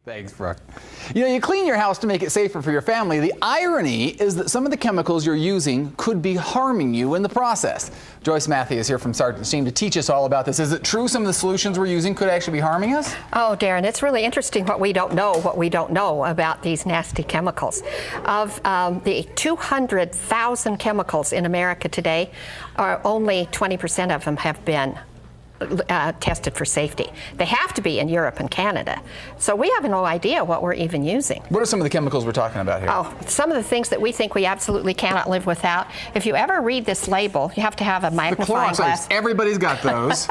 Thanks, Brooke. You know, you clean your house to make it safer for your family. The irony is that some of the chemicals you're using could be harming you in the process. Joyce Matthews here from Sargent team to teach us all about this. Is it true some of the solutions we're using could actually be harming us? Oh, Darren, it's really interesting what we don't know about these nasty chemicals. Of the 200,000 chemicals in America today, only 20% of them have been tested for safety. They have to be in Europe and Canada. So we have no idea what we're even using. What are some of the chemicals we're talking about here? Oh, some of the things that we think we absolutely cannot live without. If you ever read this label, you have to have a magnifying glass. Everybody's got those.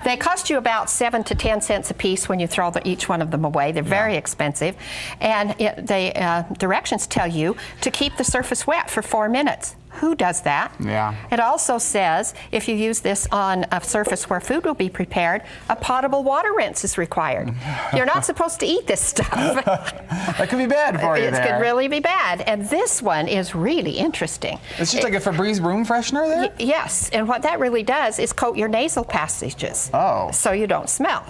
They cost you about 7 to 10 cents a piece when you throw each one of them away. They're very expensive. And the directions tell you to keep the surface wet for 4 minutes. Who does that? Yeah. It also says if you use this on a surface where food will be prepared, a potable water rinse is required. You're not supposed to eat this stuff. That could be bad for you. It could really be bad. And this one is really interesting. It's just like a Febreze room freshener there? Yes. And what that really does is coat your nasal passages. Oh. So you don't smell.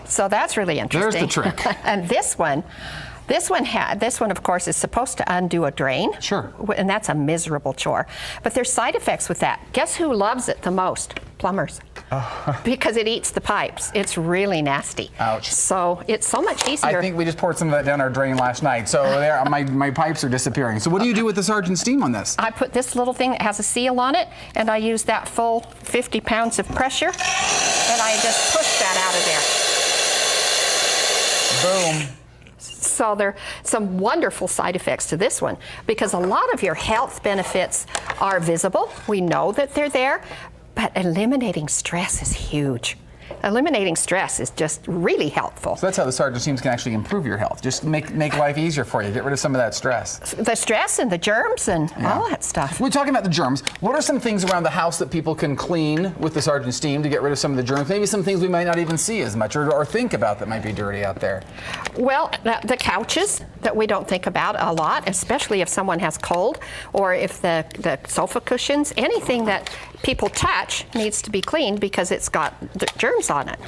So that's really interesting. There's the trick. And this one, of course, is supposed to undo a drain. Sure. And that's a miserable chore. But there's side effects with that. Guess who loves it the most? Plumbers. Oh. Because it eats the pipes. It's really nasty. Ouch. So it's so much easier. I think we just poured some of that down our drain last night. So there, my pipes are disappearing. So what do you do with the Sargent steam on this? I put this little thing that has a seal on it, and I use that full 50 pounds of pressure, and I just push that out of there. Boom. So there are some wonderful side effects to this one because a lot of your health benefits are visible. We know that they're there, but eliminating stress is huge. Eliminating stress is just really helpful. So that's how the Sargent steams can actually improve your health. Just make life easier for you. Get rid of some of that stress. The stress and the germs and all that stuff. We're talking about the germs. What are some things around the house that people can clean with the Sargent steam to get rid of some of the germs? Maybe some things we might not even see as much or think about that might be dirty out there. Well, the couches that we don't think about a lot, especially if someone has cold or if the sofa cushions, anything that people touch needs to be cleaned because it's got the germs on it.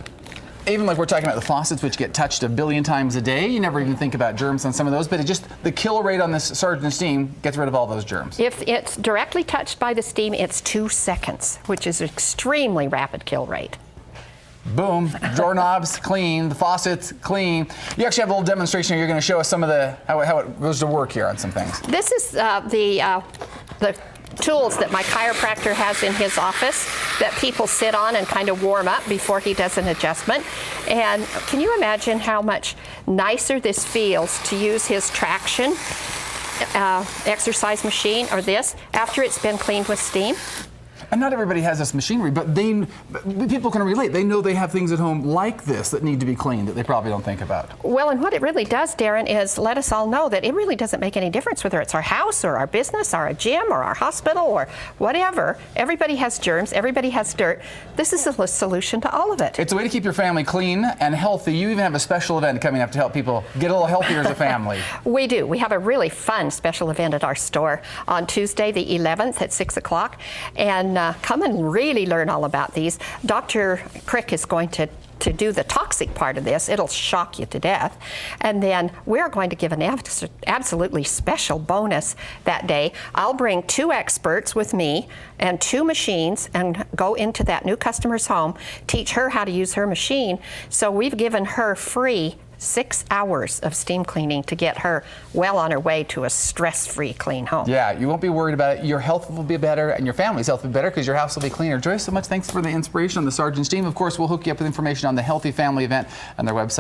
Even like we're talking about the faucets, which get touched 1 billion times a day, you never even think about germs on some of those, but the kill rate on this Sargent steam gets rid of all those germs. If it's directly touched by the steam, it's 2 seconds, which is an extremely rapid kill rate. Boom, doorknobs clean, the faucets clean. You actually have a little demonstration here. You're going to show us some of how it goes to work here on some things. This is the tools that my chiropractor has in his office that people sit on and kind of warm up before he does an adjustment. And can you imagine how much nicer this feels to use his traction exercise machine or this after it's been cleaned with steam? And not everybody has this machinery, but people can relate. They know they have things at home like this that need to be cleaned that they probably don't think about. Well, and what it really does, Darren, is let us all know that it really doesn't make any difference whether it's our house or our business or our gym or our hospital or whatever. Everybody has germs. Everybody has dirt. This is a solution to all of it. It's a way to keep your family clean and healthy. You even have a special event coming up to help people get a little healthier as a family. We do. We have a really fun special event at our store on Tuesday, the 11th at 6 o'clock. And come and really learn all about these. Dr. Crick is going to do the toxic part of this. It'll shock you to death. And then we're going to give an absolutely special bonus that day. I'll bring 2 experts with me and 2 machines and go into that new customer's home, teach her how to use her machine. So we've given her free 6 hours of steam cleaning to get her well on her way to a stress-free clean home. Yeah, you won't be worried about it. Your health will be better and your family's health will be better because your house will be cleaner. Joyce, so much thanks for the inspiration on the Sargent steam. Of course, we'll hook you up with information on the Healthy Family event on their website.